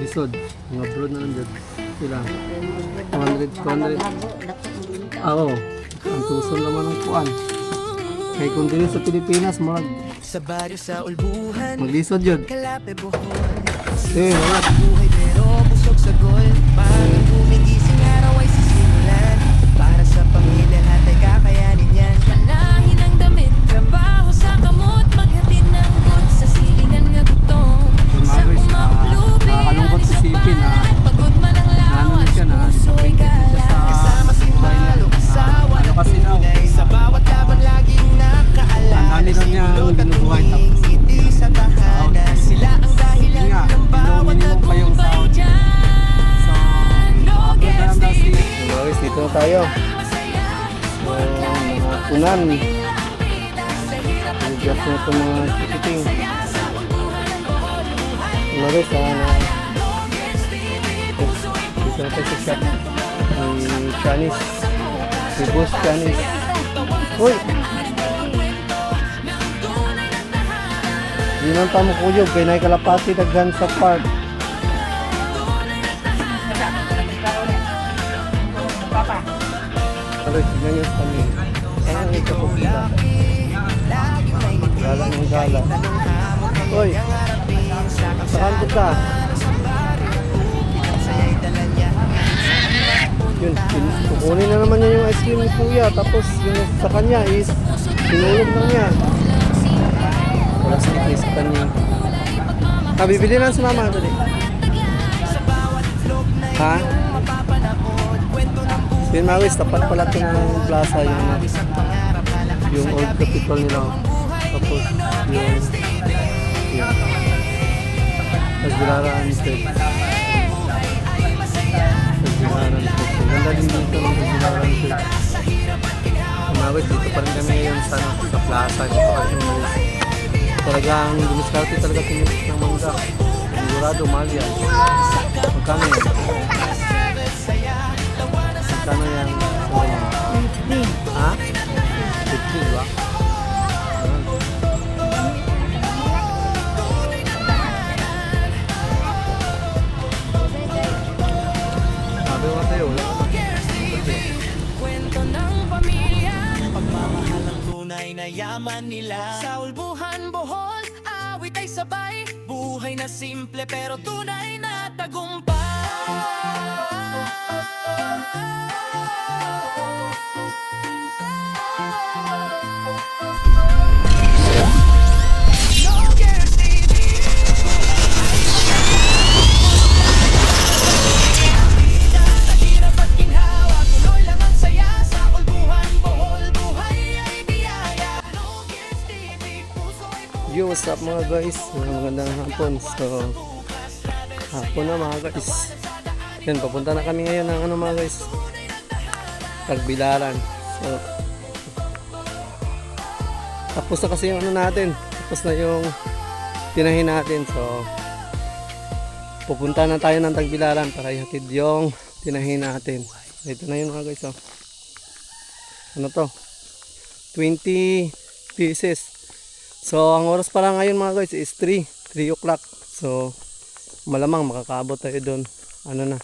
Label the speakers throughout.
Speaker 1: Lisod. Mga brood na nandiyan. Sila. 200. Oo. Ang tuson naman ng kuan. Kaya kung din sa Pilipinas,
Speaker 2: Sa baryo sa ulbuhan,
Speaker 1: maglisod yun.
Speaker 2: kalape buhol.
Speaker 1: Mga.
Speaker 2: Buhay pero busog sa gol. Parang gumigising araw ay sisimulan. Para sa pamilya lahat ay kakayanin yan.
Speaker 3: Palahin ang damit, trabaho sa kamot, maghatid ng good sa silingan nga gutom. Sa
Speaker 1: Guys,
Speaker 3: umaplubi,
Speaker 1: nakakalungkot
Speaker 3: alis
Speaker 1: si
Speaker 3: sa
Speaker 1: Sipin,
Speaker 3: bahay, pagod man ang lawas,
Speaker 1: siya na
Speaker 3: puso'y gala.
Speaker 2: Kasama si Malo, asawa ng
Speaker 1: kasi daw,
Speaker 2: tunay. Sa bawat laban laging nakaalala.
Speaker 1: ang dami daw niya ang binubuhay, tapos
Speaker 2: Ngiti sa tahanan. Sila ang dahilan
Speaker 1: nga,
Speaker 2: ng bawat
Speaker 1: minimum pa yung
Speaker 3: Tagumpay
Speaker 1: sound.
Speaker 3: dyan, no guess
Speaker 1: Guys, dito na tayo. So, mga unan. Adjust na itong mga ticketing. Guys, dito na tayo sa shop ni Chinese. Si Boss Chinese. Uy! Yun ang tamo kuyog. Kaya naikalapati daghan sa park. Aray, tignan nyo sa kami. Saan ang ikapupila? Gala ng gala. Uy! Saan ka? Yun, kukunin na naman niya yung ice cream ni Kuya. Tapos yung sa kanya is sinulog lang niya. Wala stick ni sa kanya. Bibili lang si mama dali. Ha? Yun mawis, tapat pala ito ng plaza yung old capital nila. Tapos yung Tagbilaran State. Tagbilaran State. Ganda din dito ng Tagbilaran State. Mawis, dito pa rin kami ngayon sa plaza. Dito kami umalis. Talagang dumiskarte talaga tinilis ng mangga. Sigurado, mahal yan. Magkano yan? Magkano yan? 50. Ha? 50 diba? Sabi mo tayo, wala ka ba?
Speaker 3: Kwento ng pamilya,
Speaker 2: Pagmamahal ang tunay na yaman nila.
Speaker 3: sa ulbuhan, Bohol, awit ay sabay.
Speaker 2: Buhay na simple pero tunay na tagumpay. No Girls TV. Sa hirap at ginhawa, tuloy lang ang saya. Sa ulbuhan, Bohol, buhay ay biyaya. No Girls TV, puso'y buhay.
Speaker 1: Yo, what's up mga guys? Magandang hapon. So, hapon na mga guys. Yan, papunta na kami ngayon ng mga guys. Tagbilaran. So, tapos na kasi yung natin. Tapos na yung tinahin natin. So, pupunta na tayo ng Tagbilaran para ihatid yung tinahin natin. Ito na yun mga guys. Oh. Ano to? 20 pieces. So, ang oras para ngayon mga guys is 3 o'clock. So, malamang makakaabot tayo doon. Ano na?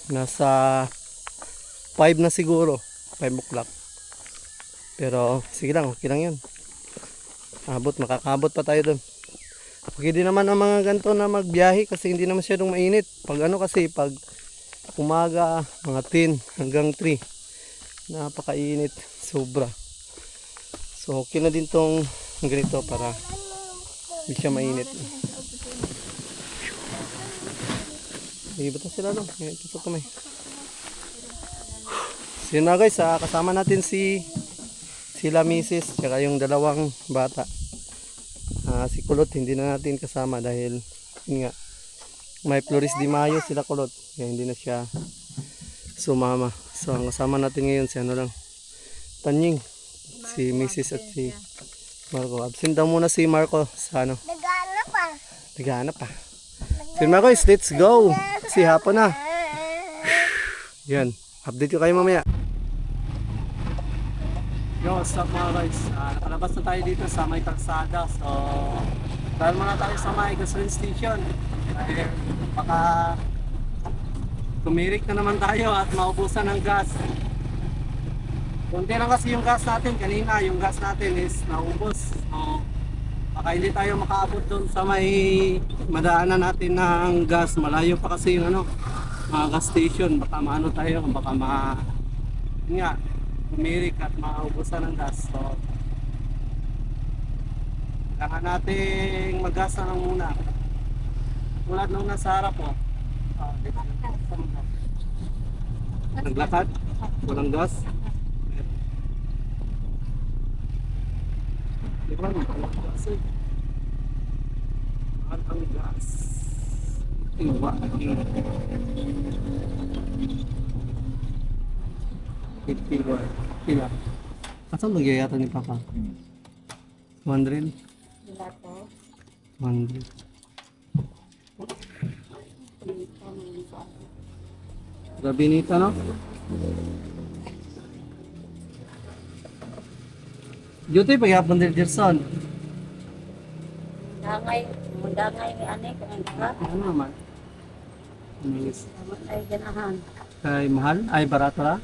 Speaker 1: Nasa 5 na siguro. 5 o'clock. Pero, sige lang. Okay lang yun. Makakaabot pa tayo doon. Okay din naman ang mga ganito na magbiyahe kasi hindi naman masyadong mainit. Pag ano kasi, pag umaga, mga 10 hanggang 3. Napakainit. Sobra. So okay na din tong ganito para hindi siya mainit. Sige, bata sila doon. Tusok kami. So yun na guys, kasama natin sila misis tsaka yung dalawang bata. Si Kulot hindi na natin kasama dahil yun nga, may Flores de Mayo sila Kulot. Kaya hindi na siya sumama. So ang kasama natin ngayon si ano lang, Tanying. Si Mrs. at si Marco. Absent daw muna si Marco sa ano. Naghahanap pa. So yun mga guys, let's go. Kasi hapon na. Yan. Update ko kayo mamaya. Yo, what's up mga guys? Nakalabas na tayo dito sa may kalsada. So, Dahil muna tayo sa may gasoline station. Dahil baka tumirik na naman tayo at maubusan ng gas. Kunti lang kasi yung gas natin. Kanina yung gas natin is naubos. So, baka hindi tayo makaabot doon sa may madaanan natin ng gas. Malayo pa kasi yung mga gas station. Baka maano tayo, baka yun nga, tumirik at maubusan ng gas. So, kailangan nating mag-gas na lang muna. Tulad nung nasa harap po. Naglakad? Walang gas? Di ba? Walang gas eh. Mahal ang gas. Iwa. Iwa. Pila. Asan magyayata ni Papa? 200?
Speaker 4: Wala po.
Speaker 1: 100. Grabe nito, no? Duty pagyapon din Gerson.
Speaker 4: Dangay ni ane kung ang nga.
Speaker 1: Ano naman? Yes.
Speaker 4: Naman ay ganahan.
Speaker 1: Kay mahal? Ay barato ra?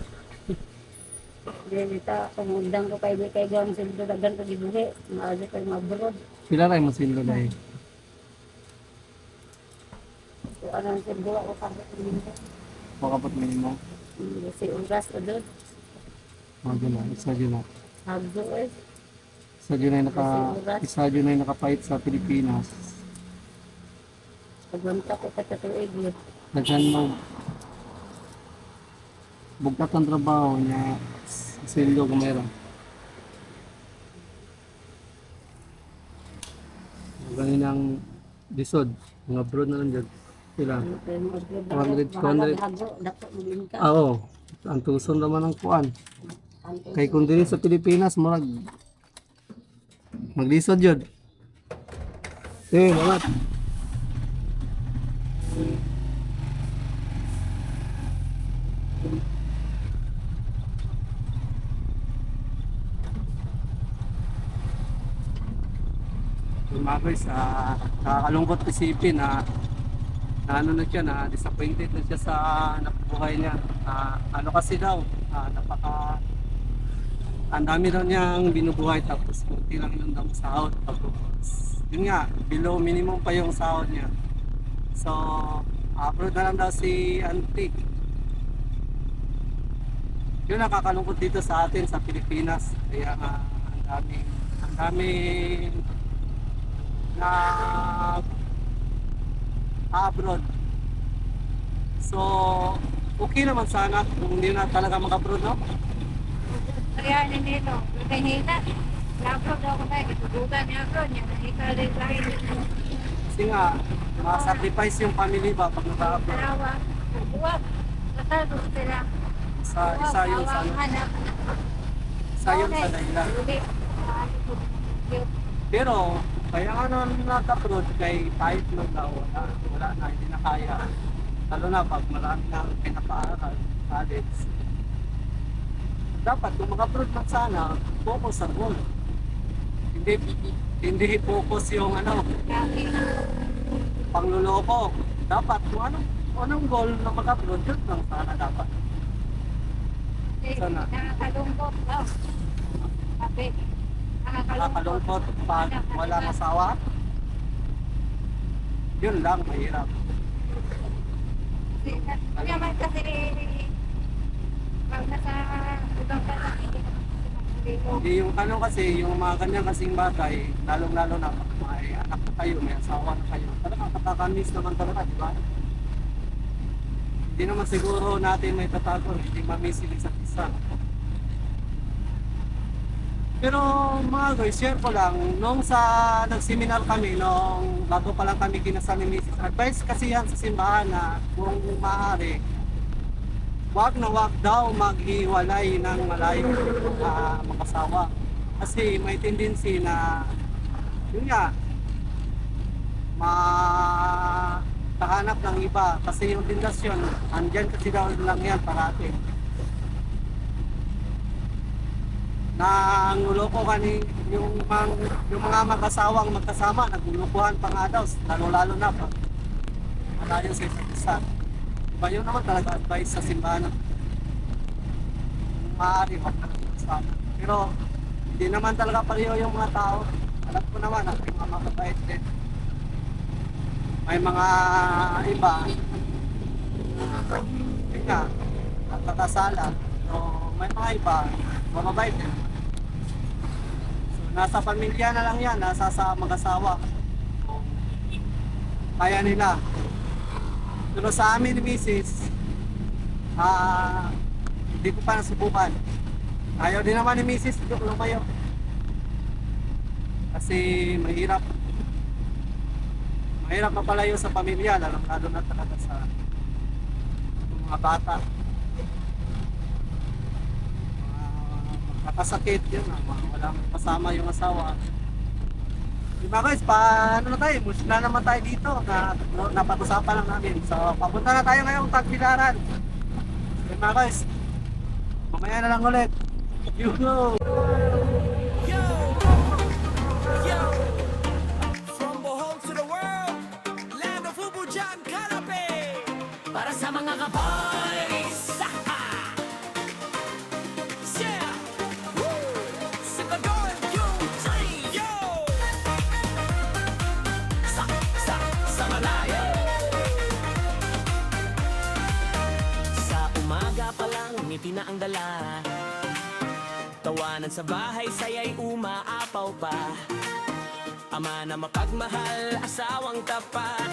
Speaker 4: Hindi nita, pangundang ko kay gawang sildo dagan ko gibuhi. Maaari ko mabrod.
Speaker 1: Pila ray mo sildo dai?
Speaker 4: Kung anong sildo ako kabot nito.
Speaker 1: Makabot minimo.
Speaker 4: Si Uras ko doon.
Speaker 1: Mga na, isa dyan na.
Speaker 4: Hagdo eh.
Speaker 1: Isa dyan na nakapait sa Pilipinas.
Speaker 4: Pagunta ko katatuig yun.
Speaker 1: Daghan mo. Bugtat ang trabaho niya. Sildo kung meron. Ganin ang disod. Mga broad na lang dyan. Sila. 200.
Speaker 4: Hagdo, dako mo ka.
Speaker 1: Oo. Ang tuson naman ang kuan. Kay kung dili sa Pilipinas, murag maglisod yun. Bangat. Mga guys, nakakalungkot isipin na ano na siya, na disappointed na siya sa nabubuhay niya. Ano kasi daw, ang dami daw niyang binubuhay tapos kunti lang yung daw sahod. Tapos yun nga, below minimum pa yung sahod niya. So, abroad na lang daw si auntie. Yun nakakalungkot dito sa atin sa Pilipinas. Kaya ang daming na abroad. So, okay naman sana kung hindi na talaga mag-abroad, no?
Speaker 4: Kaya nito, kay Nita. Labro daw ko tayo, itudugan niya abroad niya. Nahita rin tayo.
Speaker 1: Kasi nga, ma-sacrifice yung family ba pag nag-abroad.
Speaker 4: Dalawa. Huwag. Kasado sila.
Speaker 1: Isa yun sa
Speaker 4: anak.
Speaker 1: isa yun sa dahilan. Pero, kaya nga naman nag-abroad kay kahit nung daw, wala na, hindi na kaya. Lalo na pag marami na pinapaaral, college. Dapat kung mag-abroad man sana, focus sa goal. Hindi focus yung pangluloko. Dapat kung anong goal na mag-abroad, yun lang sana dapat. Sana.
Speaker 4: Nakakalungkot daw. Sabi.
Speaker 1: Nakakalungkot pag walang asawa. Yun lang, mahirap.
Speaker 4: Kaya man kasi pag nasa ibang bansa,
Speaker 1: Hindi yung kasi, yung mga ganyan kasing bagay, lalong-lalo na pag may anak na kayo, may asawa na kayo, talagang katakamis naman talaga, di ba? Hindi naman siguro natin may tatago, hindi mamiss yung isa't isa. Pero mga guys, share ko lang, nung nag-seminar kami, nung bago pa lang kami kinasal ni Mrs. Advice kasi yan sa simbahan na kung maaari, wag na wag daw maghiwalay ng malayo mag-asawa. Kasi may tendency na, yun nga, makahanap ng iba. Kasi yung tendasyon, andyan kasi daw lang yan parati. nanguloko kani yung mga mag-asawang magkasama, naglulukuhan pa nga daw, lalo-lalo na pag malayo sa isa't isa. Diba yun naman talaga advice sa simbahan. Kung maaari, wag ka magkasama. Pero hindi naman talaga pareho yung mga tao. Alam ko naman, ang mga mababait din. May mga iba, yun nga, nagkakasala. So, may mga iba, mababait din. So, nasa pamilya na lang yan, nasa sa mag-asawa. Kaya nila. Pero sa amin ni Mrs., hindi ko pa nasubukan. Ayaw din naman ni Mrs. lumayo. Kasi mahirap. Mahirap mapalayo sa pamilya, lalo na talaga sa mga bata. Magkakasakit yun, walang kasama yung asawa. Diba guys, ano na tayo, emotional naman tayo dito na napag-usapan lang namin. So, papunta na tayo ngayong Tagbilaran. Diba guys, mamaya na lang ulit. You go!
Speaker 2: Yo! Yo! From Bohol to the world, land of Ubujan, Calape! Para sa mga kaboys! Yeah! Woo! Sipagon, yo! Sa malayo! Sa umaga pa lang, ngiti na ang dala. Tawanan sa bahay, saya'y umaapaw pa. Ama na mapagmahal, asawang tapat.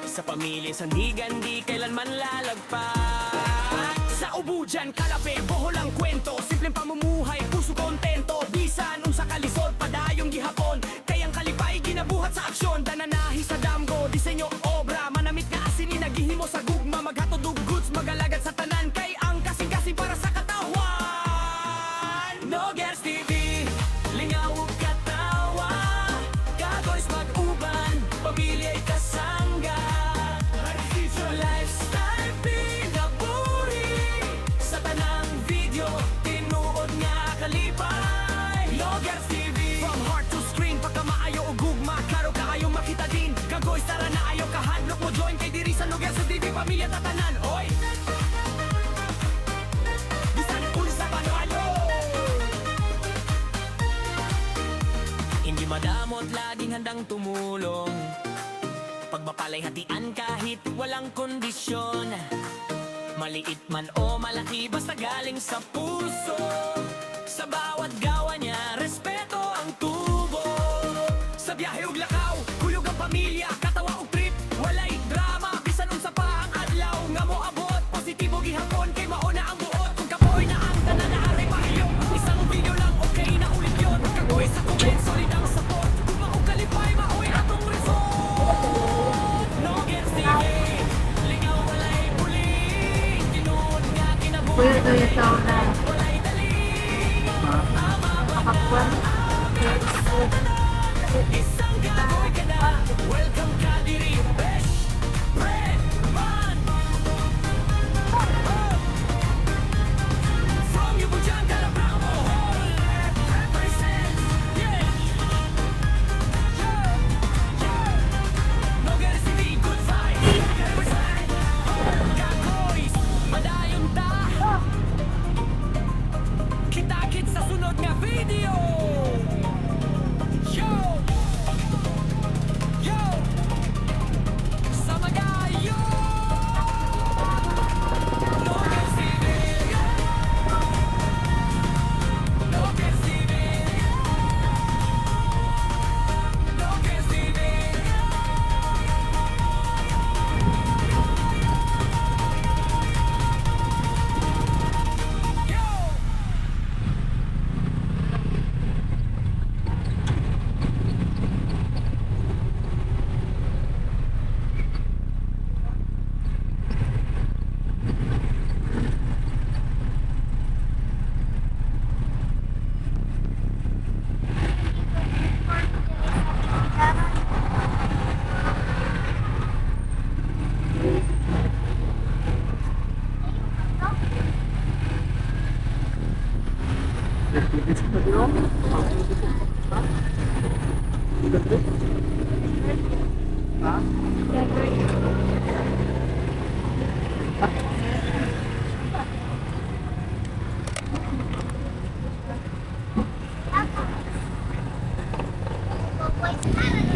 Speaker 2: Sa pamilya sandigan, di kailanman lalagpat. Sa Ubujan, Calape, Bohol ang kwento. Simpleng pamumuhay, puso kontento. Bisan, unsa kalisod, padayong gihapon. Kayang kalipay, ginabuhat sa aksyon. Dananahi sa damgo, disenyo, obra. Manamit nga asinin, naghihimo sa gugma. Maghatod og goods, magalagad sa tanan. Kay ang kasing-kasing para sa katawan. No Girls TV, lingaw ug katawa. Kagoys mag-uban, pamilya'y kasangga. Lifestyle pinaburi. Sa tanang video, tinuod nga kalipay. No Girls TV, from heart to screen. Pagka maayo o gugma, klaro kaayo makita din. Kagoys tara na ayaw kahadlok mo join. Kay diri sa No Girls TV, pamilya tatanan. Oy! Bisan unsa panalo. Hindi madamot, laging handang tumulong. Pag mapalay hatian kahit walang kondisyon. Maliit man o malaki, basta galing sa puso. Sa bawat gawa niya, respeto ang tubo. Sa biyahe ug lakaw, kuyog ang pamilya, katawa ug trip, walay drama. Bisan unsa pa ang adlaw nga mo abot, positibo gihapon kay mauna ang buot. Kung kapoy na ang tanan na aray pahiyo, isang video lang okay na ulit yun. Kagoy sa comment, solid ang support. Kung maong kalipay, maoy atong resort. No Girls TV, lingaw walay puli. Tinuod nga kinabuhi,
Speaker 4: Kuya, tuya sa una.
Speaker 2: walay dali.
Speaker 4: Makapuan.
Speaker 2: Isang gagoy ka na, welcome ka diri. Besh, Fred, Man. From Ubujan, Calabao, Bohol, represents, yeah. No Girls TV, good vibes. Represent, gagoys, madayon ta.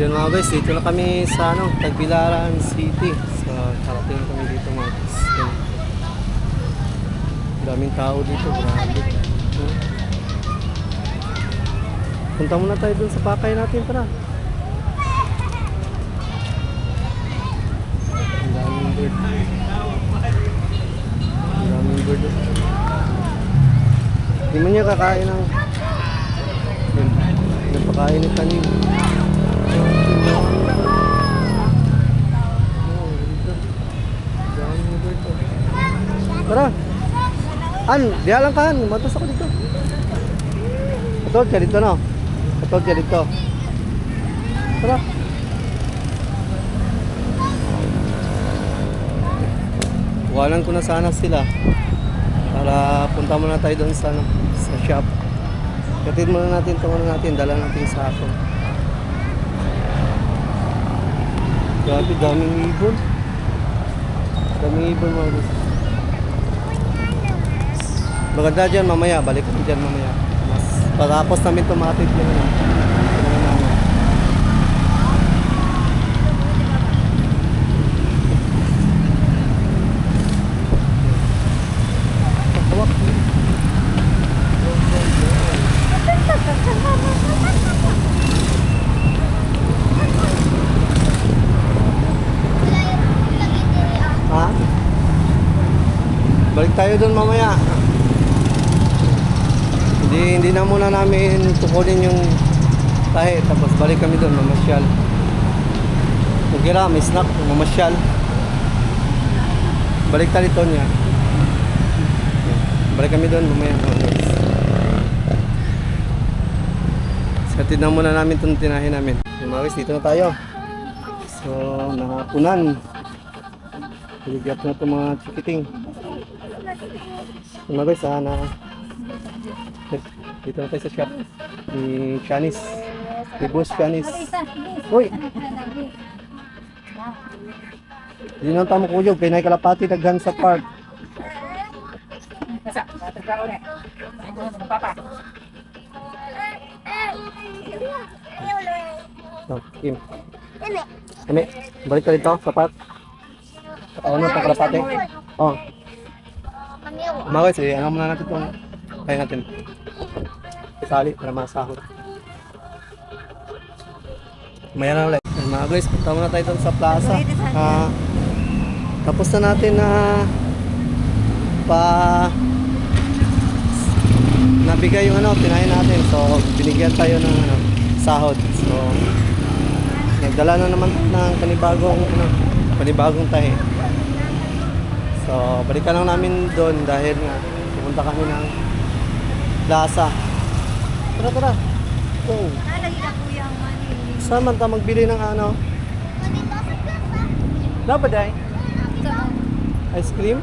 Speaker 1: Yun mga guys, dito na kami sa Tagbilaran City. So, karating kami dito mga guys. Yun. Daming tao dito, grabe. Punta muna tayo dun sa pakay natin, tara. Ang daming bird. Ang daming bird. Hindi mo niya kakain ng... Yun, napakain ng kanin. Tara. Diya lang ka, matas ako dito. Katod ka dito, no? Katod ka dito. Tara. Walan ko na sana sila. Para punta muna tayo doon sa shop. Katid muna natin, dala natin sa ako. Grabe, daming ibon. Daming ibon mga gusto. Maganda dyan mamaya, balik kami dyan mamaya. Mas patapos namin tumatid yun. Ha? Balik tayo dun mamaya. Hindi na muna namin tukunin yung tahe. Tapos balik kami dun, mamasyal. Magira, may snack, mamasyal. Balik tayo dito niya. Balik kami dun mamaya. Skatid na muna namin itong tinahin namin. Mga guys, dito na tayo. So, nakapunan. Bigat na itong mga chikiting. Mga guys, dito na tayo sa shop ni Shanice. Ni Boss Shanice. Uy! Hindi na tamo kuyog. Pinay kalapati daghan sa park. So, Kim. Kami, balik ka dito sa park. Katawan mo itong kalapati. Oh. Mga guys, ano muna natin itong kaya natin. Isali para masahod. Maya na ulit. Mga guys, punta muna tayo doon sa plaza. Tapos na natin na nabigay yung tinahin natin. So, binigyan tayo ng sahod. So, nagdala na naman ng panibagong tahi. So, balikan lang namin doon dahil nga pupunta kami ng plaza. Tara. Go. Saan man tayo magbili ng Dapat ay? Ice cream?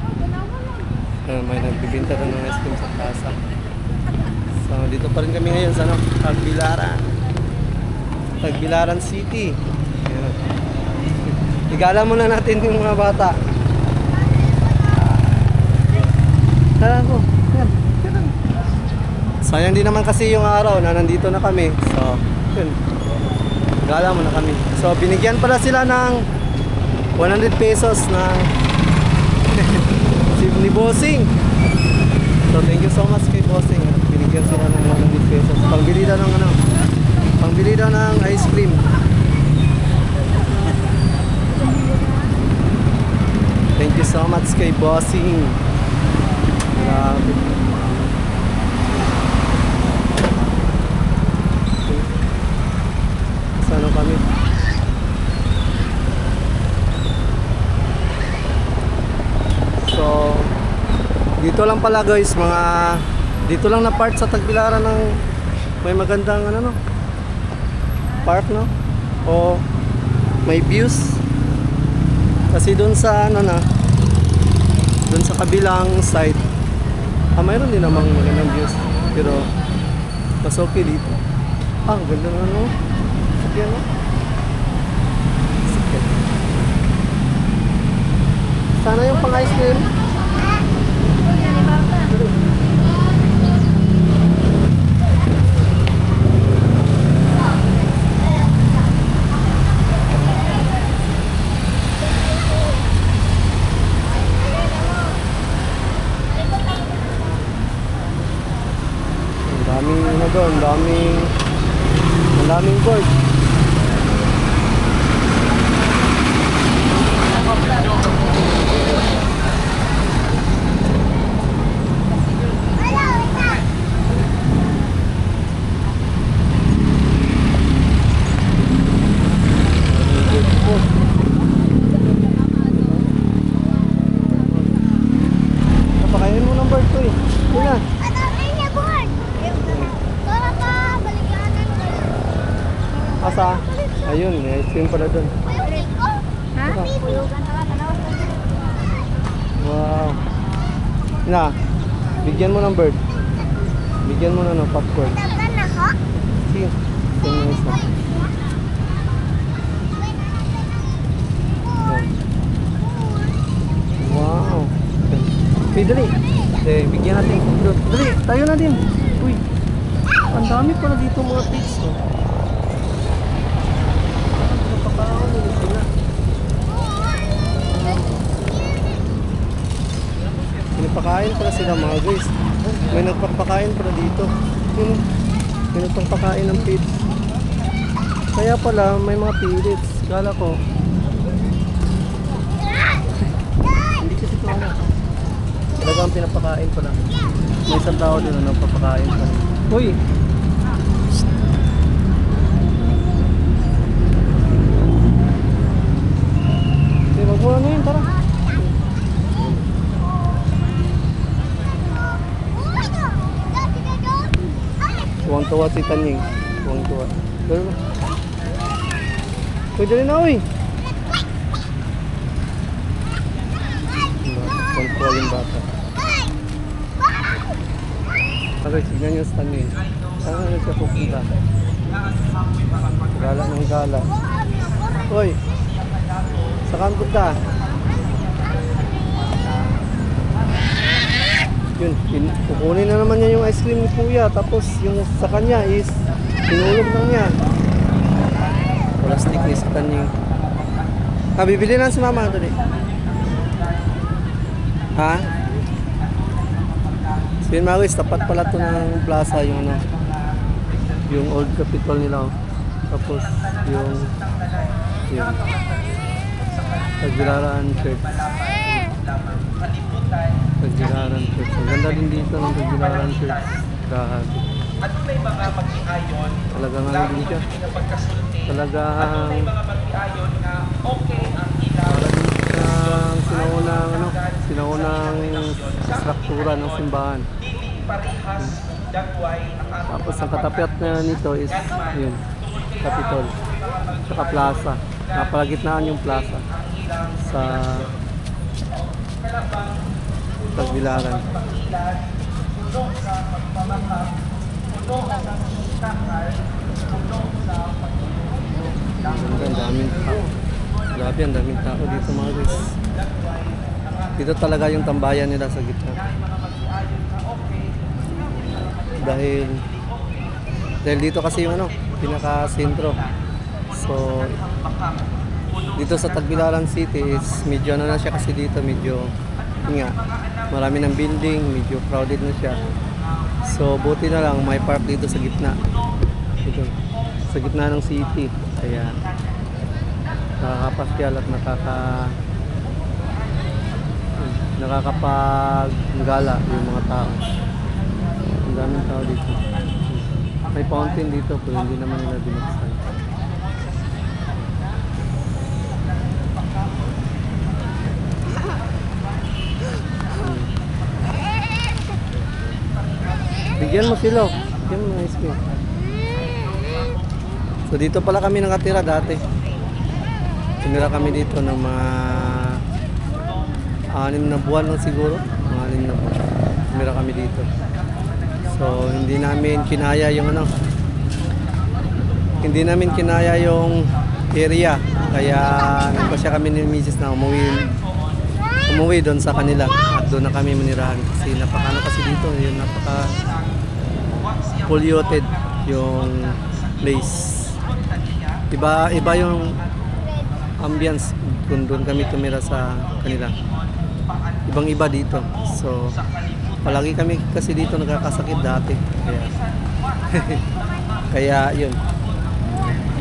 Speaker 1: May nagbibinta doon ng ice cream sa plaza. So, dito pa rin kami ngayon sa Tagbilaran City. Ayan. Igala muna natin yung mga bata. Tara ko. Ayan. Sayang din naman kasi yung araw na nandito na kami. So, yun. Gala muna kami. So, binigyan pala sila ng 100 pesos na ni Bossing. So, thank you so much kay Bossing. Binigyan sila ng 100 pesos. Pangbili daw ng ice cream. Thank you so much kay Bossing. Grabe. Sana kami. So, dito lang pala guys, dito lang na part sa Tagbilaran ng may magandang park, no? O may views. Kasi doon sa doon sa kabilang side, mayroon din namang magandang views. Pero mas okay dito. Ganda na Sige, Sige. Sana yung pang ice cream. daming board. Napakainin mo ng bird ko eh. Yun na. Asa? Ayun, may ice cream pala doon.
Speaker 4: Ha?
Speaker 1: Wow. Na, bigyan mo ng bird. Bigyan mo na ng popcorn. Sige. Ito yung isa. Yan. Wow. Okay, dali. Okay, bigyan natin. Dali, tayo na din. Uy. Ang dami pala dito mga treats. Oh. Pinapakain pala sila mga guys. May nagpapakain pala dito. Yun, may nagpapakain ng pits. Kaya pala may mga pellets. Kala ko. Hindi kasi ito ano. Talagang pinapakain pala. May isang tao din na nagpapakain pala. Uy! Okay, wag mo na yun, tara. Tuwang-tuwa si Tanying. Tuwang-tuwa. Dali na. Uy, dali na, uy! Tuwang-tuwa yung bata. Okay, signan nyo sa Tanying. Saan na siya pupunta? Gala ng gala. Uy! Saan punta? Yun, kukunin na naman niya yung ice cream ni Kuya. Tapos yung sa kanya is tinulog lang niya. Plastic ni sa Tanying. Bibili na si Mama ito Ha? So yun mga guys, tapat pala ito ng plaza yung ano, yung old Capitol nila. Tapos yung Tagbilaran Church. Tagbilaran Church. Ang ganda din dito ng Tagbilaran Church. Grabe. Talagang ano din siya. Talagang sinaunang struktura ng simbahan. Tapos ang katapat na nito is yun, Capitol. Saka plaza. Napalagitnaan yung plaza sa Tagbilaran. Ang daming tao. Grabe, ang daming tao dito mga guys. Dito talaga yung tambayan nila sa gitna. Dahil dito kasi yung ano, pinaka-sentro. So dito sa Tagbilaran City is medyo ano na siya kasi dito medyo yun nga, marami ng building, medyo crowded na siya. So buti na lang may park dito sa gitna. Dito, sa gitna ng city. Kaya nakakapasyal at nakakapaggala yung mga tao. Ang daming tao dito. May fountain dito pero hindi naman nila binuksan. Bigyan mo sila. Bigyan mo ng ice cream. So dito pala kami nakatira dati. Tumira kami dito ng mga 6 na buwan lang siguro. Mga 6 na buwan. Tumira kami dito. So hindi namin kinaya yung ano. Hindi namin kinaya yung area. Kaya nagpasya kami ni Mrs. na umuwi doon sa kanila. At doon na kami manirahan. Kasi napakano kasi dito. Yung napaka polluted yung place. Iba yung ambience kung doon kami tumira sa kanila. Ibang iba dito. So palagi kami kasi dito nagkakasakit dati. Kaya kaya yun.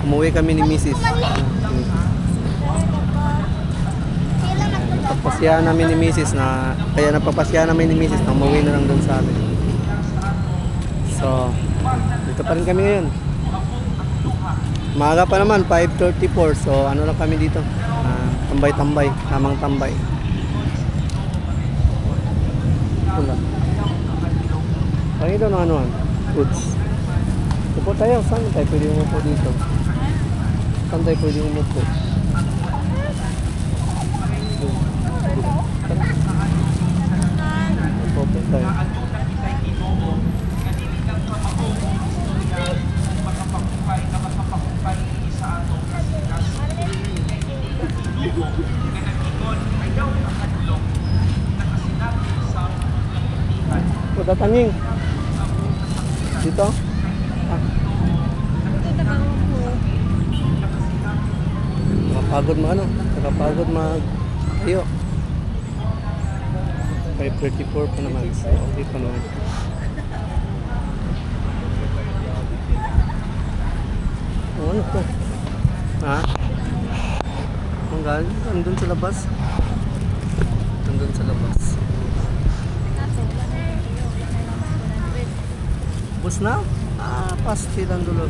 Speaker 1: Umuwi kami ni Mrs. Pagpasyahan namin ni Mrs. na kaya napapasyahan namin ni Mrs. na umuwi na lang doon sa amin. So, dito pa rin kami ngayon. Maaga pa naman, 5:34. So, ano lang kami dito? Tambay-tambay, tamang tambay. Wala. Pangito ng anuhan? Foods. Upo tayo. Saan tayo pwede umupo dito? Saan tayo pwede umupo? Upo tayo. O, datangin. Dito? Nakapagod mag ano? Nakapagod mag tayo. 5:34 pa naman. So, okay pa naman. Oh, ano to? Ha? Ang galing? Andun sa labas? Andun sa labas. Ubus na? Pastil ang dulo.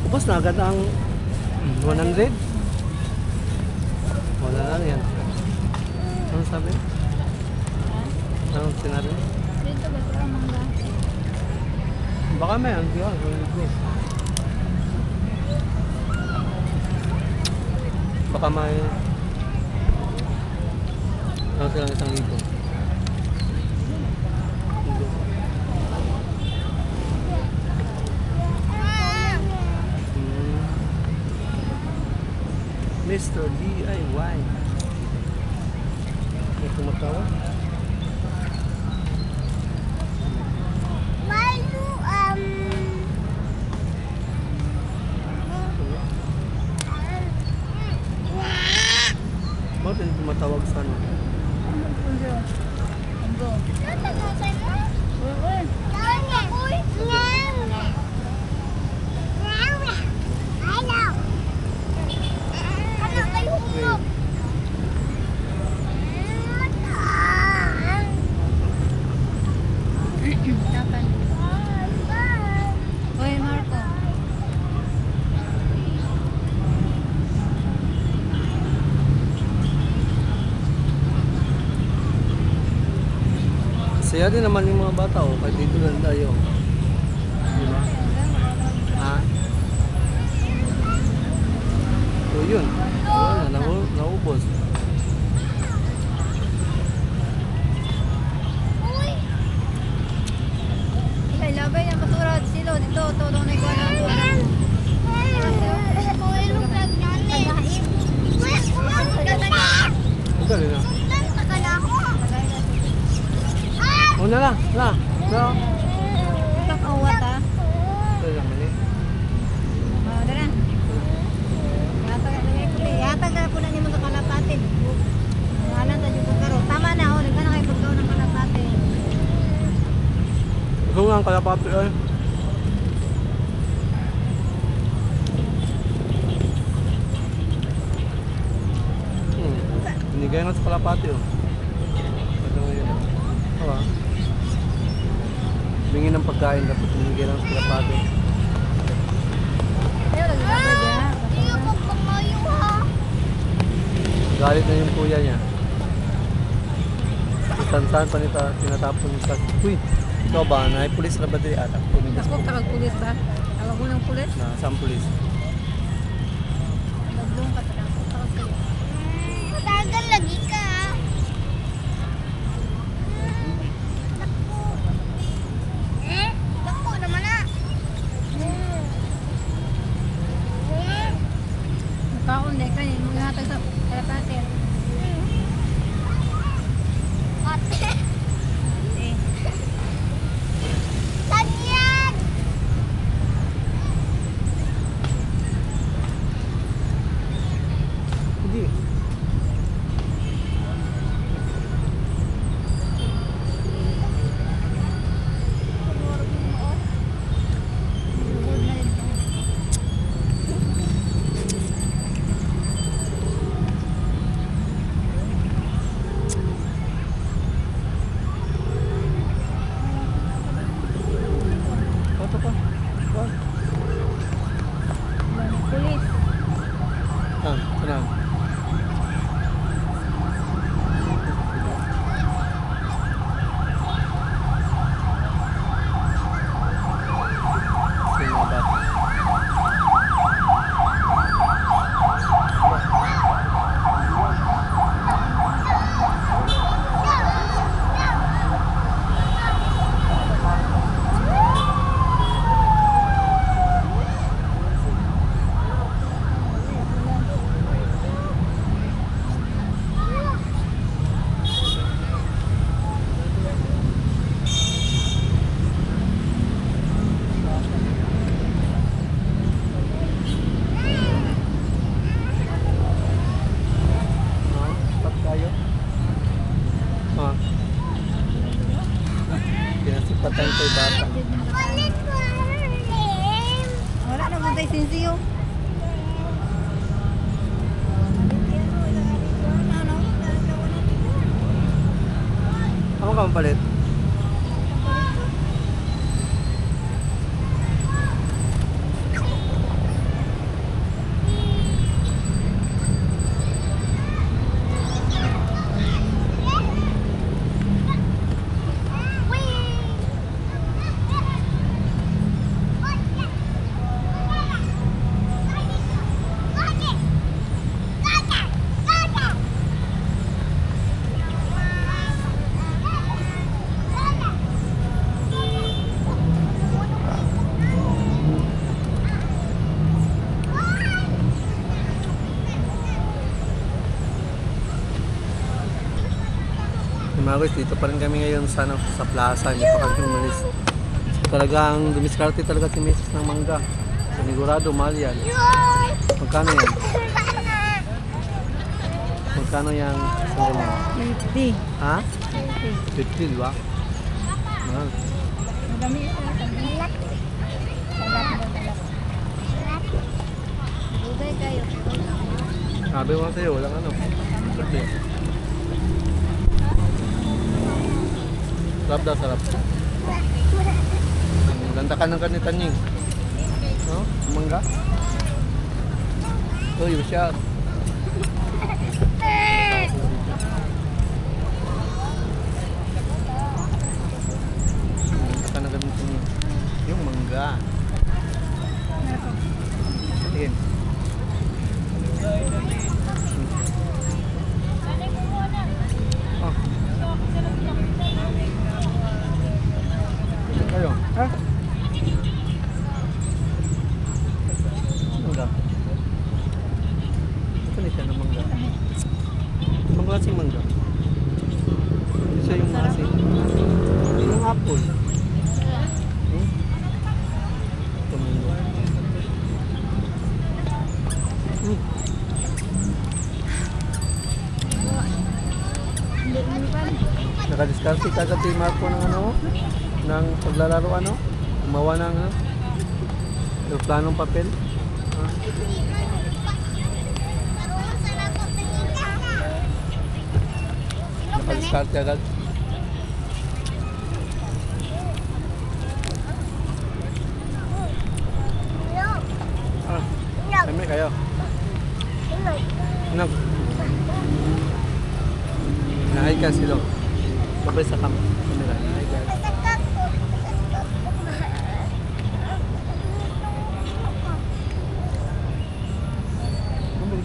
Speaker 1: Ubus na agad ang 100? Wala na yan. Ano sabi? Anong sinabi?
Speaker 4: Dito ba ito ang mangga?
Speaker 1: Baka may ang diyan. Baka may ano silang 1,000. Mr. DIY. May tumatawa? Bakit hindi tumatawag sa ano?
Speaker 4: Uy, Marco.
Speaker 1: Saya din naman yung mga bata oh, kahit dito lang tayo. Diba? Ha? So yun. Wala na, naubos.
Speaker 4: Ay, labay yung basura silo dito. Todo na ikaw na.
Speaker 1: Ang galing na. Una lang, la. La.
Speaker 4: Kakawat ah.
Speaker 1: Ito lang mali.
Speaker 4: Oh, dara. Yatag na po na niyo mga kalapatin. Wala ta jud karo. Tama na oh, nagana kay pagkaw ng kalapatin.
Speaker 1: Ikaw nga ang kalapati ay. Binigay na sa kalapati oh. Ito nga yun. Oo ah. Bingin ng pagkain dapat binigay lang sa kalapati.
Speaker 4: Ayo lagi na dia.
Speaker 1: Galit na yung kuya niya. Saan pa nita tinatapon yung plastic. Uy, ikaw ba? Pulis na ba dito? Atak, tumigas
Speaker 4: Ako
Speaker 1: ko.
Speaker 4: takag pulis ba? Tawag mo ng pulis.
Speaker 1: Na, saan pulis?
Speaker 4: Naglong ka takag pulis.
Speaker 5: Tagal lagi ka. Dako naman na.
Speaker 4: Kaon dai kan yung mga hatag sa kalapatin.
Speaker 5: Ate. Saan yan?
Speaker 1: time kay bata.
Speaker 4: Wala na kung tayo sinsiyo.
Speaker 1: Ako ka mapalit? Maris, dito pa rin kami ngayon sa, ano, sa plaza, hindi pa kami umalis. Talagang dumiskarte talaga si Mrs. ng mangga. Sinigurado, mahal yan. Magkano yan? Magkano yan? Siguro?
Speaker 4: 50.
Speaker 1: Ha? 50, di ba? Mahal.
Speaker 4: Madami ito. Bugay kayo.
Speaker 1: Sabi ko sa'yo, walang ano. Okay. Sarap daw, sarap. Ang ganda ka ng kanitan niyo. No? Mangga? Oh, yung siya. Ganda ka ng kanitan niyo. Yung mangga. Sige. Oh. Kayo, ha? Mangga. Ito na siya na mangga. Ibang klaseng mangga. Isa yung nasi. Yung apple. Ito mangga. Nakadiskarte ka sa team Marco ng ano? Ng paglalaro ano? Gumawa ng ano? Yung planong papel. Ha? Nakadiskarte agad. Ah, kami kayo. Nag. Nahay ka sila. Sabay sa camera. Nahay ka.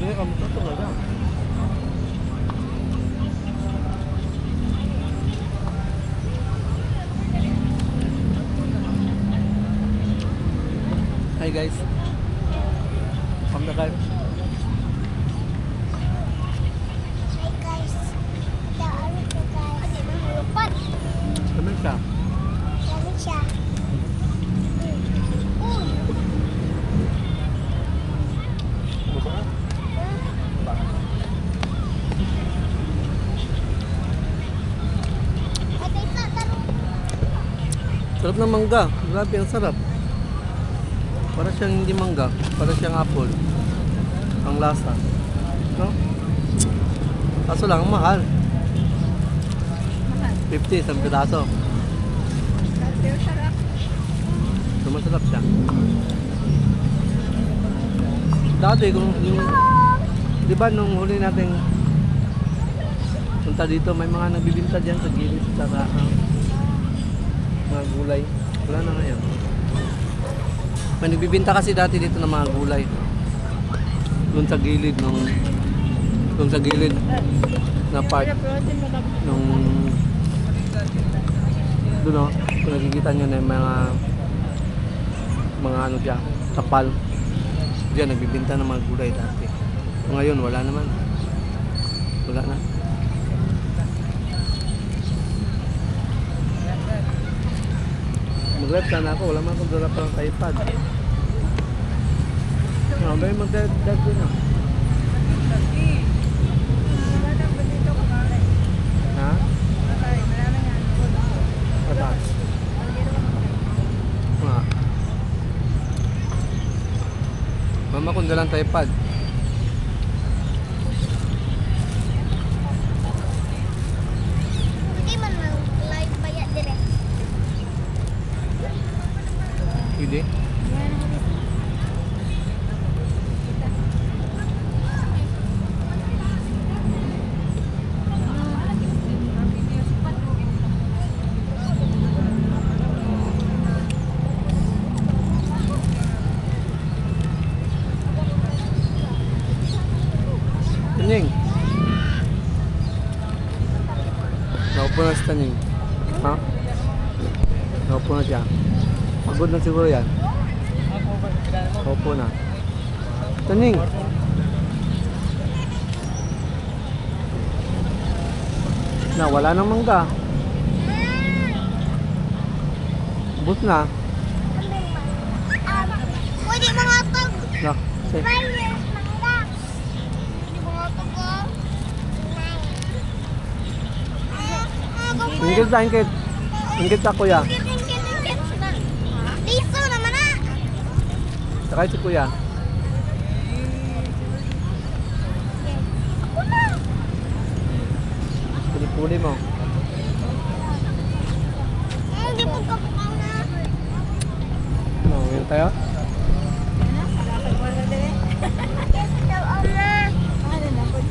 Speaker 1: Hindi ka mo talaga. Hi guys. Come na kayo. Kami siya. Sarap ng mangga. Grabe, ang sarap. Para siyang hindi mangga. Para siyang apple. Ang lasa. No? Kaso lang, mahal. 50 isang piraso.
Speaker 4: Pero sarap.
Speaker 1: So, masarap siya. Dati, kung yung... Di ba nung huli natin punta dito, may mga nagbibinta dyan sa gilid sa mga gulay. Wala na ngayon. May nagbibinta kasi dati dito ng mga gulay. Doon sa gilid doon sa gilid na part nung doon o, kung nakikita nyo na yung mga ano dyan, kapal. Diyan nagbibinta ng mga gulay dati. So, ngayon wala naman. Wala na. Mag-live sana ako, wala man akong dala pa ng iPad. May mag-live din ah. Ha? Pataas. Mama kung dalang tripod.
Speaker 5: Hindi man mag-live pa yan dire.
Speaker 1: Pwede. Tanying. Naupo na si Tanying. Ha? Naupo na siya. Pagod na siguro yan. Naupo na. Tanying. Na, wala nang mangga. Ubus na.
Speaker 5: Pwede mga tag.
Speaker 1: Na, say.
Speaker 5: Virus, mangga. Pwede mga tag ko.
Speaker 1: Ingit sa ingit. Ingit sa kuya.
Speaker 5: Piso naman na.
Speaker 1: Sakay si kuya. Puli-puli mo.
Speaker 5: Hindi po kapukaw na.
Speaker 1: No, yun tayo.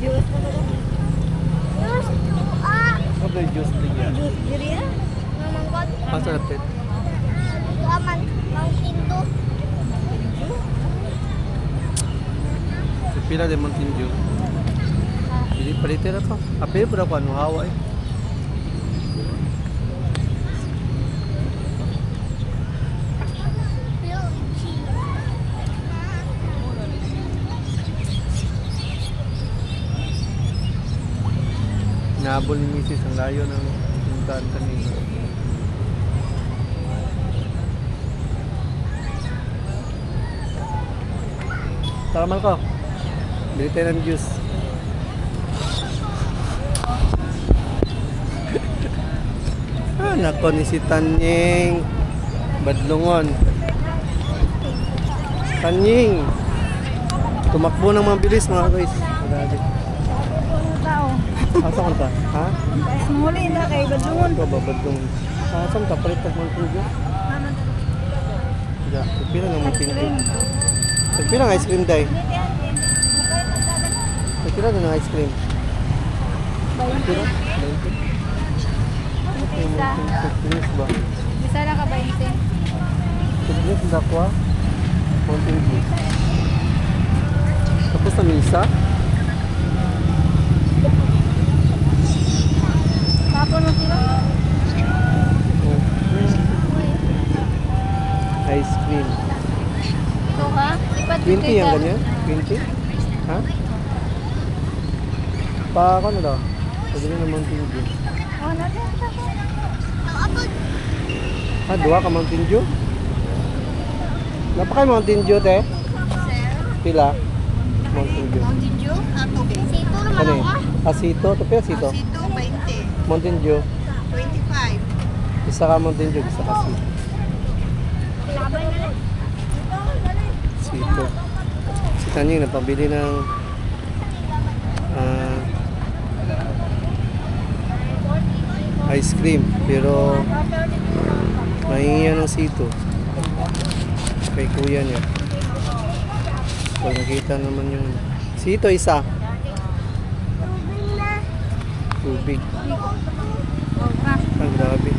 Speaker 5: Juice to
Speaker 1: What the juice din yan?
Speaker 5: Mamangkot.
Speaker 1: Masarap din.
Speaker 5: Ito aman. Mountain Dew.
Speaker 1: Pila de Mountain Dew. Hindi palitira pa. Apil po na ko ano hawa eh. Nahabol ni Mrs. ang layo ng puntaan kanina. Tara Marco. Bili tayo ng juice. Nako ni si Tanying. Badlungon. Tanying. Tumakbo ng mga bilis mga guys. Grabe. Asan ka? Ha?
Speaker 4: Muli na kay Badungon.
Speaker 1: Ito ba badlungon? Asan ka? Palit ng mga tubig. Ya, pila ng mga tubig. Pila ng ice cream day. Pila ng ice cream. Pila? 20? Okay, Mountain ba?
Speaker 4: Bisa na ka 20.
Speaker 1: Tignis na kwa. Mountain Dew. Tapos na misa.
Speaker 4: Tapon mo sila.
Speaker 1: Ice cream.
Speaker 4: Ito ha? Ipat
Speaker 1: 20 yung ganyan? 20? Ha? Pa ako na daw. Pwede na Mountain Dew.
Speaker 4: Oh, natin.
Speaker 1: Ha, dua ka Mountain Dew? Napakay Mountain Dew, te? Pila? Mountain Dew.
Speaker 4: Mountain Dew? Tubig.
Speaker 5: Sito naman
Speaker 1: Ano
Speaker 5: ako.
Speaker 1: eh? Asito? Ito pa asito?
Speaker 4: Sito, 20.
Speaker 1: Mountain Dew.
Speaker 4: 25.
Speaker 1: Isa ka Mountain Dew, isa ka asito. Sito. Si Tanying napabili ng ice cream. Pero mahingi yan ng sito. Kay kuya niya. Pag nakita naman yung sito isa. Tubig. Ang grabe.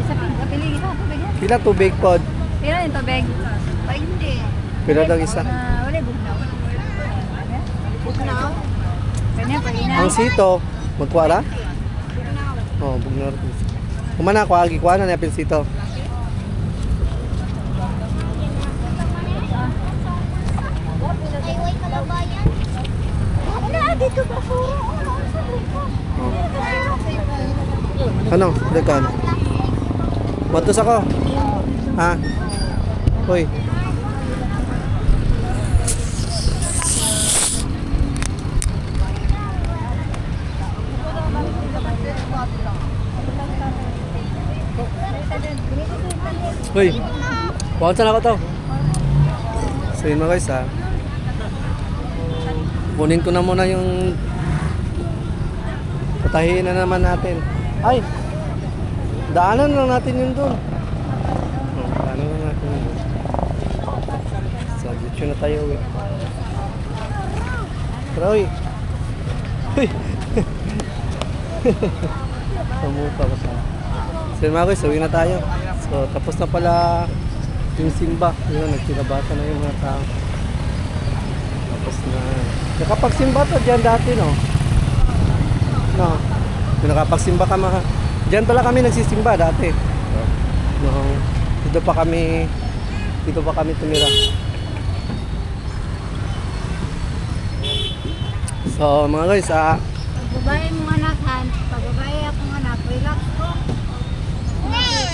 Speaker 4: Isa pili isa tubig.
Speaker 1: Pila tubig pod?
Speaker 4: Pila yung tubig? 20.
Speaker 1: Pila lang isa.
Speaker 4: Wala bugnaw. Bugnaw? Kanya pa ina.
Speaker 1: Ang sito, magkuwala? Oo, bugnar. Kumana ko, agi kuha na niya pil sito.
Speaker 5: Ay, wait, malabayan. Wala, dito ba po?
Speaker 1: Ano? Dagan. Batos ako. Ha? Hoy. Hoy. Saan ako to? So yun mga guys ha. Kunin ko na muna yung patahiin na naman natin. Ay! Daanan lang natin yun dun. Daanan lang natin yun dun. So dito na tayo eh. Tara uy! Uy! Pamupa ko sa. So yun mga guys, uwi na tayo. So tapos na pala yung simba. Yun, nagsinabata na yung mga tao. Tapos na. Nakapagsimba to dyan dati, no? No. Kung nakapagsimba ka mga. Diyan pala kami nagsisimba dati. No. Dito pa kami tumira. So mga guys,
Speaker 4: Pagbabae mo anak, han. Pagbabae akong anak, relax ko.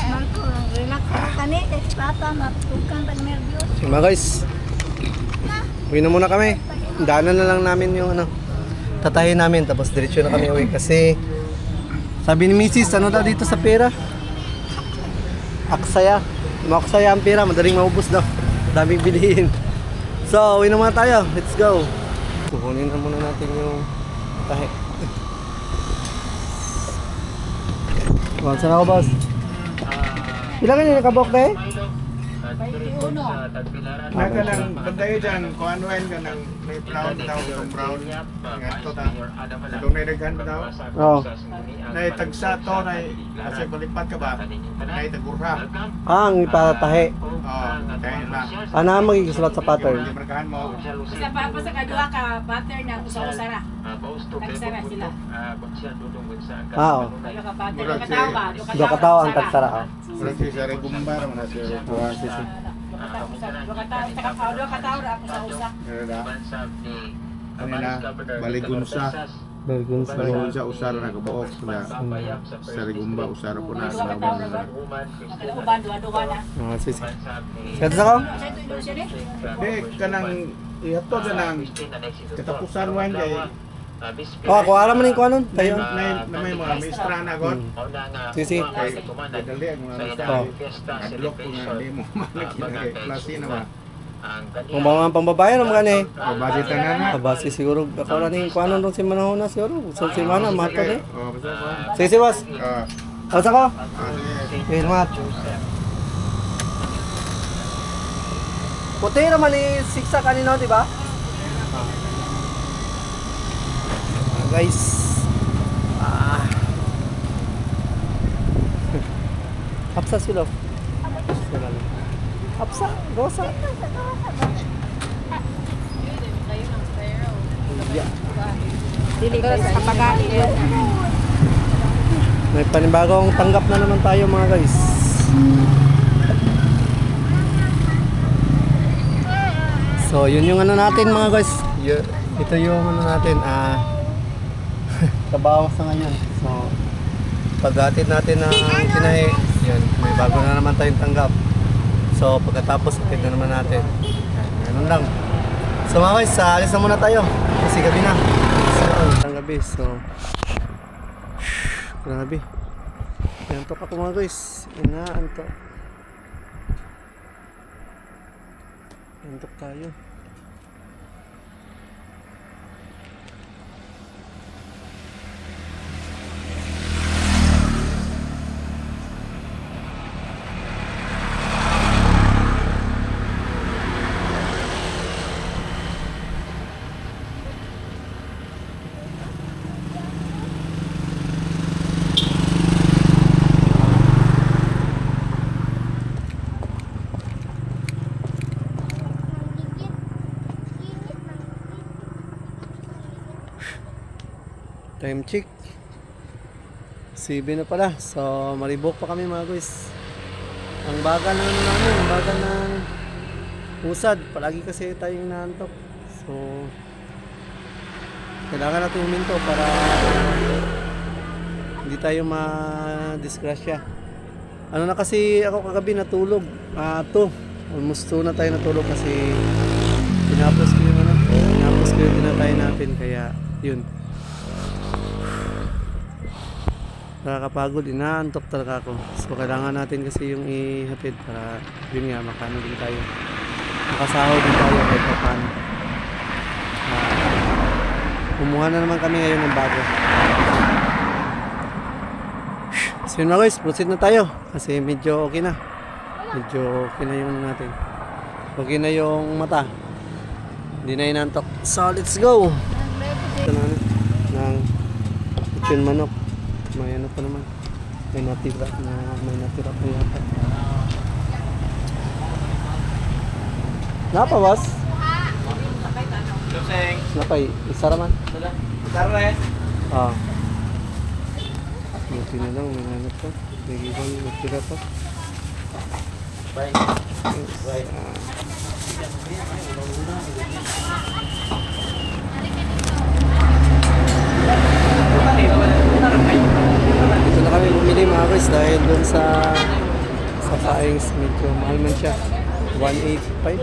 Speaker 4: Marco, relax ko kani. Kasi papa, matukan pag nervyos.
Speaker 1: so, mga guys, uwi na muna kami. Daanan na lang namin yung tatahin namin. Tapos diretso na kami uwi. Kasi sabi ni Mrs. ano daw dito sa pera? Aksaya. Maksaya ang pera, madaling maubos daw. Daming bilihin. So, uwi na muna tayo. Let's go. Kukunin na muna natin yung tahi. Saan ako, boss? Ilan ganyan nakabok na eh?
Speaker 6: Naka lang, bandayo dyan, kung ano yun ka ng may brown daw, itong brown. Ganito ta. Itong may naghan daw.
Speaker 1: Oo.
Speaker 6: Naitagsa to, kasi balipat ka ba? Naitagurha.
Speaker 1: Ang ipatahi.
Speaker 6: Oo, kaya na.
Speaker 1: Ano ang magigisulat sa pattern?
Speaker 6: Hindi markahan mo.
Speaker 7: Sa papa sa kadua ka butter na usa-usara. Tagsara sila.
Speaker 1: Oo.
Speaker 7: Kadua ka butter
Speaker 6: Murag
Speaker 7: ka tao ba?
Speaker 1: Dua ka tao ang tagsara.
Speaker 6: Wala siya sa regumbar mo na siya.
Speaker 7: Kadua ka tao ra ako sa usa.
Speaker 6: Ano na, baligunsa.
Speaker 1: Bergun sa
Speaker 6: Baligunsa, usara na kabuok. Sa regumba, usara po na.
Speaker 7: Kadua ka tao ra. Kada uban duwa na.
Speaker 1: sisi. Kata ako?
Speaker 7: Sa ito Indonesia ni.
Speaker 6: Di, kanang ihato na ng katapusan mo hindi.
Speaker 1: Oh, ako alam mo rin kung ano. Tayo.
Speaker 6: Na may mga maestra na god.
Speaker 1: Sisi.
Speaker 6: Dali ang mga maestra. Adlok po nga, hindi mo malaki klase na ba.
Speaker 1: Kung mga pambabayan naman gani.
Speaker 6: O, budget na na.
Speaker 1: Kabasi siguro ako na rin kung ano nung si Manahon na siguro. So si Mana, mato ni.
Speaker 6: O, basta ba?
Speaker 1: Sisi boss. Asa ko?
Speaker 6: Sige.
Speaker 1: Mat. Puti naman ni siksa kanino, di ba? Guys. Apsa sila. Apsa, rosa. Yeah.
Speaker 7: Dili ka sa pagkain.
Speaker 1: May panibagong tanggap na naman tayo mga guys. So yun yung ano natin mga guys. Ito yung ano natin. Trabaho sa ngayon. So paghatid natin ng tinahi, yan, may bago na naman tayong tanggap. So pagkatapos hatid na naman natin. Yan, ganun lang. So mga guys, alis na muna tayo. Kasi gabi na. So gabi. So grabe. Antok ako mga guys. Inaantok. Antok tayo. Time check 7 na pala. So maribok pa kami mga guys. Ang bagal ng ano namin, ang bagal ng usad. Palagi kasi tayong naantok. So kailangan natin huminto para hindi tayo ma-disgrasya. Ano na kasi ako kagabi natulog. 2 almost 2 na tayo natulog kasi pinapos ko yung tinatay natin, kaya yun. Nakakapagod, inaantok talaga ako. So kailangan natin kasi yung ihatid para yun nga, makano din tayo. Makasahod din tayo kahit pa paano. Kumuha na naman kami ngayon ng bago. So yun mga guys, proceed na tayo. Kasi medyo okay na. Medyo okay na yung ano natin. Okay na yung mata. Hindi na inantok. So let's go! Ito na ng lechon manok. May ano pa naman. May natira pa yata. Napa boss? Napay, isa raman. Ah. Buti na lang, may hanap pa. May ibang natira pa. Dito na kami bumili mga guys dahil dun sa paings medyo mahal man siya. 185.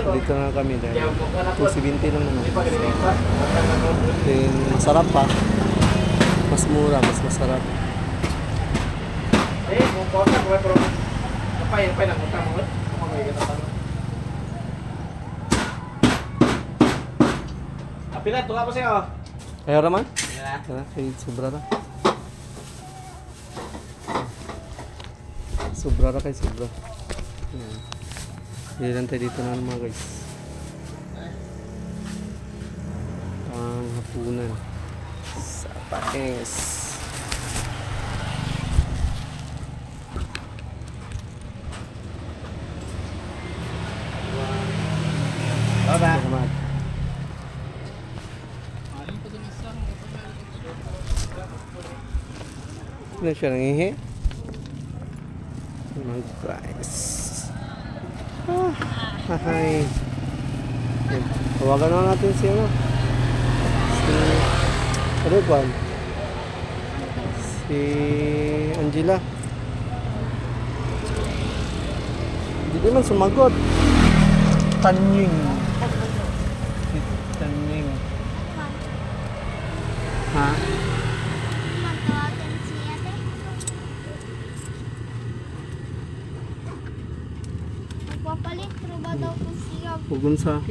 Speaker 1: So, dito na kami dahil 270 lang naman. So, then, masarap pa. Mas mura, mas masarap.
Speaker 6: Pila, tuwa pa sa'yo.
Speaker 1: Ayaw naman? Kaya sobra na. Sobra na kay sobra. Ayan. Hindi lang tayo dito na mga guys. Ang hapunan. Sa Paings. Salamat. Ano siya nangihi? Mga guys. Hi. Tawagan na natin si ano? Ano ba? Si Angela. Hindi naman sumagot. Tanying. Si Tanying. Ha?
Speaker 5: Matawagan si ate. Magpapalit, pero ba daw kung siya?
Speaker 1: Pugun sa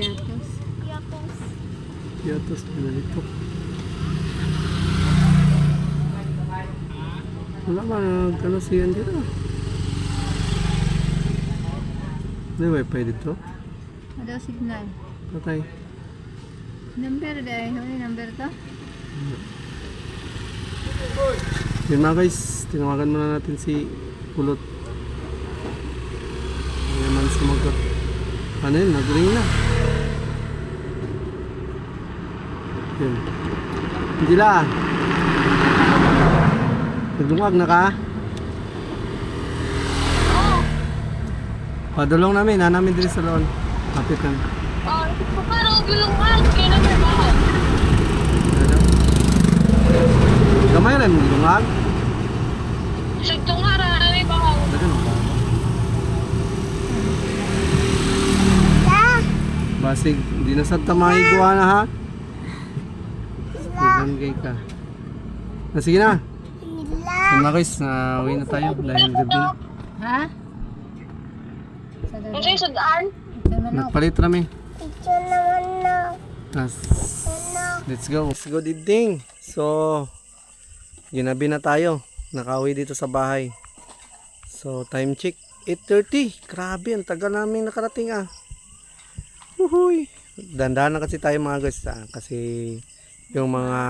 Speaker 5: Yatos.
Speaker 1: Yatos pinalito. Wala ba nagkano si Angela? May wifi dito?
Speaker 4: Ada signal.
Speaker 1: Patay.
Speaker 4: Number dahil. Ano number to?
Speaker 1: Yun mga guys, tinawagan muna natin si Kulot. Hindi naman sumagot. Ano yun? Nag-ring na. Yun. Angela! Nagdungag na ka? Padulong namin, namin din sa loon. Kapit lang.
Speaker 5: Oh, parang gulungan. Kaya na trabaho.
Speaker 1: Ano? Gamay rin, dungag.
Speaker 5: Sagtong hara, ano yung bahaw?
Speaker 1: Dagan ang bago. Basig, di na sa tamahigwa na ha. Ibangay ka. Sige na. Yun mga guys, uwi na tayo dahil gabi na.
Speaker 4: Ha?
Speaker 5: Ano sa'yo sudaan?
Speaker 1: Nagpalit rami.
Speaker 5: Ito naman na.
Speaker 1: Let's go. Good evening. So, ginabi na tayo. Nakauwi dito sa bahay. So, time check. 8:30. Grabe, ang tagal namin nakarating ah. Uhuy. Dandahan na kasi tayo mga guys kasi yung mga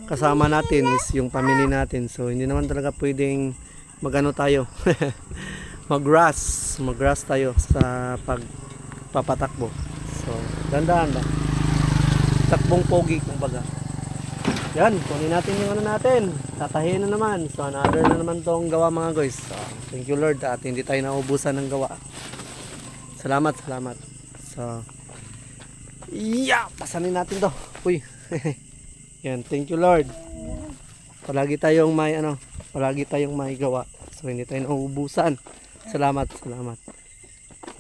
Speaker 1: kasama natin is yung family natin. So, hindi naman talaga pwedeng magano tayo. Mag-grass tayo sa pagpapatakbo. So, dandahan lang. Takbong pogi kumbaga. Yan, kunin natin yung ano natin. Tatahin na naman. So, another na naman tong gawa mga guys. So, thank you Lord at hindi tayo naubusan ng gawa. Salamat. So, pasanin natin to. Uy. Yan, thank you Lord. Palagi tayong may gawa. So, hindi tayo naubusan. Salamat.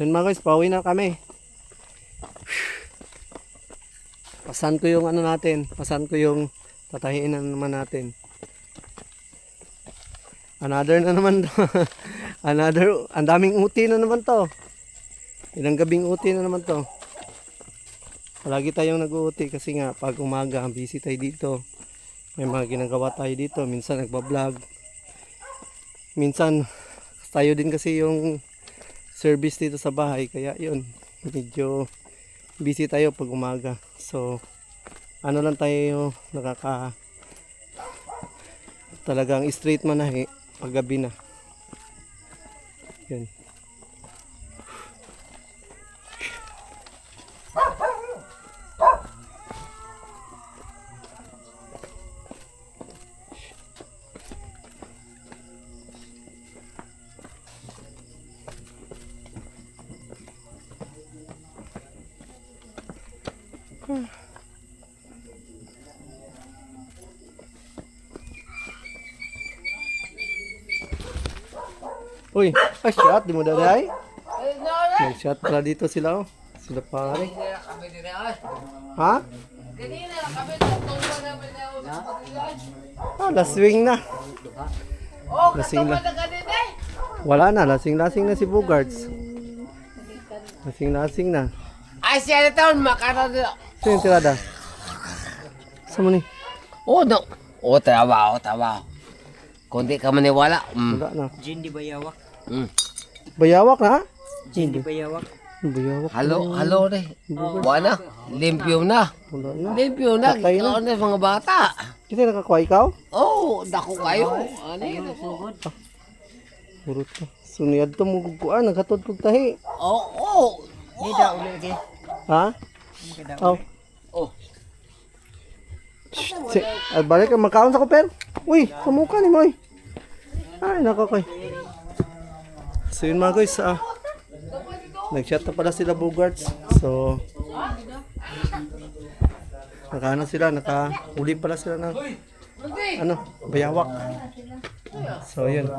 Speaker 1: Yun mga guys, pauwi na kami. Pasan ko yung ano natin. Pasan ko yung tatahiin na naman natin. Another na naman to. Another, ang daming uti na naman to. Ilang gabing uti na naman to. Palagi tayong nag-uuti kasi nga pag umaga, busy tayo dito. May mga ginagawa tayo dito. Minsan nagbablog. Minsan tayo din kasi yung service dito sa bahay. Kaya yun, medyo busy tayo pag umaga. So, ano lang tayo talagang straight manahe pag gabi na. Yun. Uy, ay shot, di mo daday? Nag-shot pala dito sila oh. Sila pare. Ha? Ah, laswing na. Lasing na. Wala na, lasing-lasing na si Bogarts. Lasing-lasing na.
Speaker 8: Ay, siya na taon, makaroon na.
Speaker 1: Sino yung tirada? Saan mo ni?
Speaker 8: Oh, no. Oh, trabaho. Kung di ka maniwala.
Speaker 1: Wala na.
Speaker 7: Jindy Bayawak.
Speaker 1: Bayawak na?
Speaker 7: Jindy Bayawak.
Speaker 1: Bayawak.
Speaker 8: Halo re. Wala. Limpyo na.
Speaker 1: Wala na.
Speaker 8: Limpyo na.
Speaker 1: Patay na.
Speaker 8: Ikaw na mga bata.
Speaker 1: Kita nakakuha ikaw?
Speaker 8: Oh, dako kayo. Ano yun?
Speaker 1: Purot ka. Suniyad to mo kukuan, nagkatod kog tahi.
Speaker 8: Oh.
Speaker 7: Di daw ulit di.
Speaker 1: Ha? Oh.
Speaker 8: Oh.
Speaker 1: Balik ka makaon sa kuper. Uy, kamuka ni Moy. Ay, nako koy. So yun mga guys, nag-shot na pala sila Bogarts. So, nakahuli pala sila ng bayawak. So yun.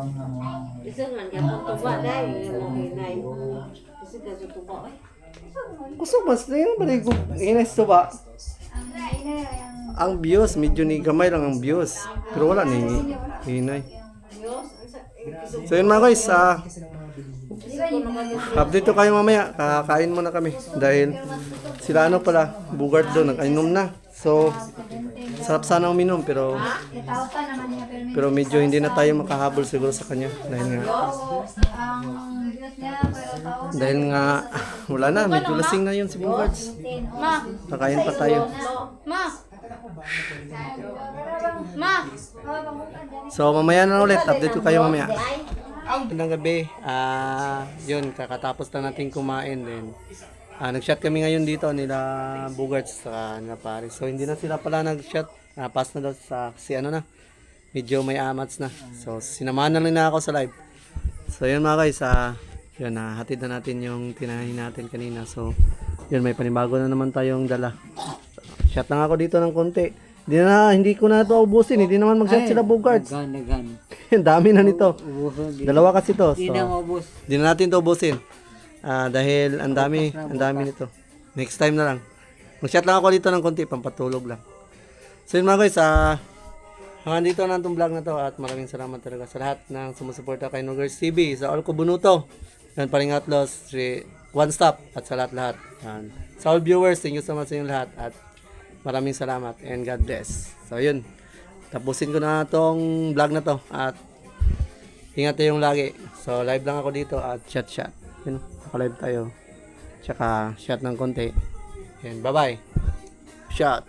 Speaker 1: Gusto mas na yun, balik ko inis to ba? Ang views, medyo ni gamay lang ang views. Pero wala ni hinay. So yun mga guys, update to kayo mamaya. Kakain muna kami. Dahil sila pala, Bogart doon, nag-inom na. So, sarap sana uminom pero medyo hindi na tayo makahabol siguro sa kanya. Dahil nga, wala na, medyo lasing na yun si Bogarts. Kakain pa tayo. So mamaya na ulit, update ko kayo mamaya. Magandang gabi. Yun, kakatapos na natin kumain din. Nag-shot kami ngayon dito nila Bogarts sa nila Paris. So hindi na sila pala nag-shot. Pass na daw sa medyo may amats na. So sinamahan na lang na ako sa live. So yun mga guys, yun, hatid na natin yung tinahin natin kanina. So yun, may panibago na naman tayong dala. Shot lang ako dito ng konti. Hindi ko na ito ubusin. Hindi naman mag-shot sila Bogarts.
Speaker 7: Gan.
Speaker 1: Ang dami na nito. Dalawa kasi to. So,
Speaker 7: ubos.
Speaker 1: hindi na natin ito ubusin. Dahil ang dami nito. Next time na lang. Mag-shot lang ako dito ng konti, pampatulog lang. So yun mga guys, hanggang dito na itong vlog na to at maraming salamat talaga sa lahat ng sumusuporta kay Nogers TV, sa Olco Bunuto, and Paringatlos, One Stop, at sa lahat-lahat. Sa all viewers, thank you so much sa inyong lahat at maraming salamat and God bless. So yun, tapusin ko na itong vlog na to at ingat tayong lagi. So live lang ako dito at shot. Yun, naka-live tayo. Tsaka shot ng konti. And bye-bye. Shot.